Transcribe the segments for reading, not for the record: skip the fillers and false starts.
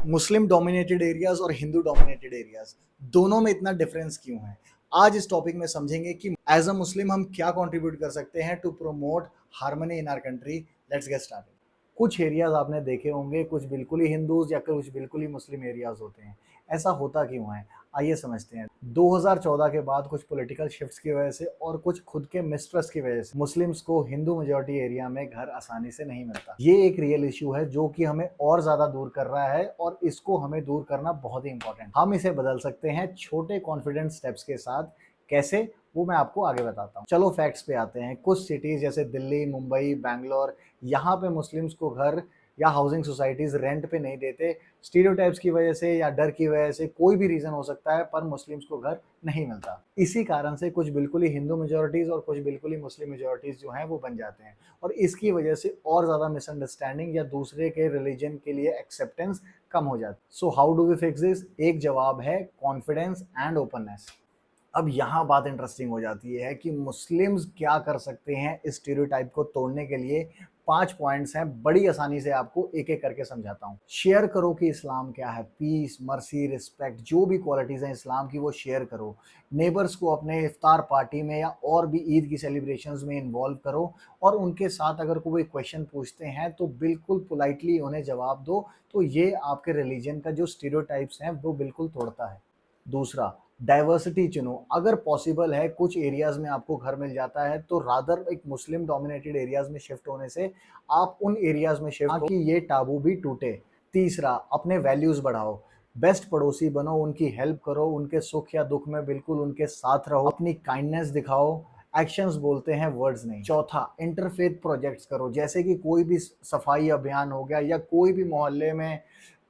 Muslim dominated areas और Hindu dominated areas दोनों में इतना डिफरेंस क्यों है। आज इस टॉपिक में समझेंगे कि एज अ मुस्लिम हम क्या कंट्रीब्यूट कर सकते हैं to promote harmony in our country. Let's get started. कुछ एरियाज आपने देखे होंगे, कुछ बिल्कुल ही हिंदूज या कुछ बिल्कुल ही मुस्लिम एरियाज होते हैं। ऐसा होता क्यों है, आइए समझते हैं। 2014 के बाद कुछ पॉलिटिकल शिफ्ट्स की वजह से और कुछ खुद के मिसट्रस्ट की वजह से मुस्लिम्स को हिंदू मेजोरिटी एरिया में घर आसानी से नहीं मिलता। ये एक रियल इशू है जो कि हमें और ज्यादा दूर कर रहा है और इसको हमें दूर करना बहुत ही इंपॉर्टेंट। हम इसे बदल सकते हैं छोटे कॉन्फिडेंट स्टेप्स के साथ। कैसे, वो मैं आपको आगे बताता हूँ। चलो फैक्ट्स पे आते हैं। कुछ सिटीज जैसे दिल्ली, मुंबई, बैंगलोर, यहाँ पे मुस्लिम्स को घर या हाउसिंग सोसाइटीज रेंट पे नहीं देते। स्टीरियोटाइप्स की वजह से या डर की वजह से, कोई भी रीजन हो सकता है, पर मुस्लिम्स को घर नहीं मिलता। इसी कारण से कुछ बिल्कुल ही हिंदू मेजोरिटीज और कुछ बिल्कुल ही मुस्लिम मेजोरिटीज जो हैं वो बन जाते हैं और इसकी वजह से और ज्यादा मिसअंडरस्टैंडिंग या दूसरे के रिलीजन के लिए एक्सेप्टेंस कम हो जाती है। So how do we fix this? एक जवाब है कॉन्फिडेंस एंड ओपननेस। अब यहाँ बात इंटरेस्टिंग हो जाती है कि मुस्लिम्स क्या कर सकते हैं इस स्टीरियोटाइप को तोड़ने के लिए। 5 पॉइंट्स हैं, बड़ी आसानी से आपको एक एक करके समझाता हूँ। शेयर करो कि इस्लाम क्या है। पीस, मर्सी, रिस्पेक्ट, जो भी क्वालिटीज हैं इस्लाम की वो शेयर करो। नेबर्स को अपने इफ्तार पार्टी में या और भी ईद की सेलिब्रेशंस में इन्वॉल्व करो और उनके साथ अगर कोई क्वेश्चन पूछते हैं तो बिल्कुल पोलाइटली उन्हें जवाब दो। तो ये आपके रिलीजन का जो स्टीरियोटाइप्स हैं वो बिल्कुल तोड़ता है। दूसरा, डाइवर्सिटी चुनो। अगर पॉसिबल है, कुछ एरियाज में आपको घर मिल जाता है तो रादर एक मुस्लिम डोमिनेटेड एरियाज में शिफ्ट होने से आप उन एरियाज में शिफ्ट हो कि ये टाबू भी टूटे। तीसरा, अपने वैल्यूज बढ़ाओ। बेस्ट पड़ोसी बनो, उनकी हेल्प करो, उनके सुख या दुख में बिल्कुल उनके साथ रहो, अपनी काइंडनेस दिखाओ। एक्शंस बोलते हैं, वर्ड्स नहीं। चौथा, इंटरफेथ प्रोजेक्ट्स करो, जैसे कि कोई भी सफाई अभियान हो गया या कोई भी मोहल्ले में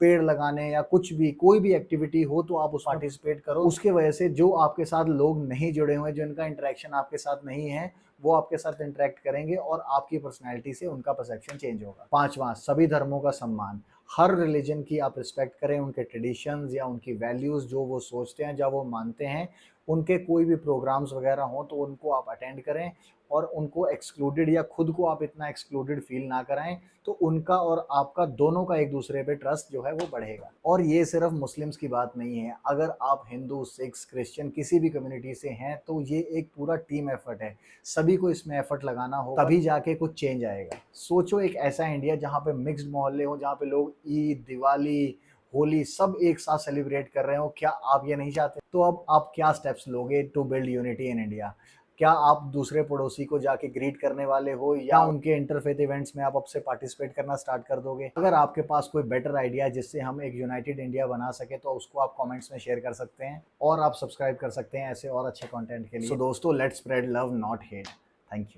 पेड़ लगाने या कुछ भी, कोई भी एक्टिविटी हो तो आप उसमें पार्टिसिपेट करो। उसके वजह से जो आपके साथ लोग नहीं जुड़े हुए, जिनका इंटरेक्शन आपके साथ नहीं है, वो आपके साथ इंटरेक्ट करेंगे और आपकी पर्सनैलिटी से उनका परसेप्शन चेंज होगा। पांचवा, सभी धर्मों का सम्मान। हर रिलीजन की आप रिस्पेक्ट करें, उनके ट्रेडिशंस या उनकी वैल्यूज जो वो सोचते हैं, जो वो मानते हैं। उनके कोई भी प्रोग्राम्स वगैरह हो तो उनको आप अटेंड करें और उनको एक्सक्लूडेड या खुद को आप इतना एक्सक्लूडेड फील ना कराएं। तो उनका और आपका दोनों का एक दूसरे पे ट्रस्ट जो है वो बढ़ेगा। और ये सिर्फ मुस्लिम्स की बात नहीं है, अगर आप हिंदू, सिख्स, क्रिश्चियन किसी भी कम्युनिटी से हैं तो ये एक पूरा टीम एफर्ट है। सभी को इसमें एफर्ट लगाना होगा, तभी जाके कुछ चेंज आएगा। सोचो एक ऐसा इंडिया जहाँ पे मिक्स्ड मोहल्ले हो, जहाँ पे लोग ईद, दिवाली, होली सब एक साथ सेलिब्रेट कर रहे हो। क्या आप ये नहीं चाहते? तो अब आप क्या स्टेप्स लोगे to build unity in India? क्या आप दूसरे पड़ोसी को जाके ग्रीट करने वाले हो या उनके इंटरफेथ इवेंट्स में आप अब से पार्टिसिपेट करना स्टार्ट कर दोगे? अगर आपके पास कोई बेटर आइडिया जिससे हम एक यूनाइटेड इंडिया बना सके तो उसको आप कमेंट्स में शेयर कर सकते हैं और आप सब्सक्राइब कर सकते हैं ऐसे और अच्छे कंटेंट के लिए। सो दोस्तों, let's spread love not hate. Thank you.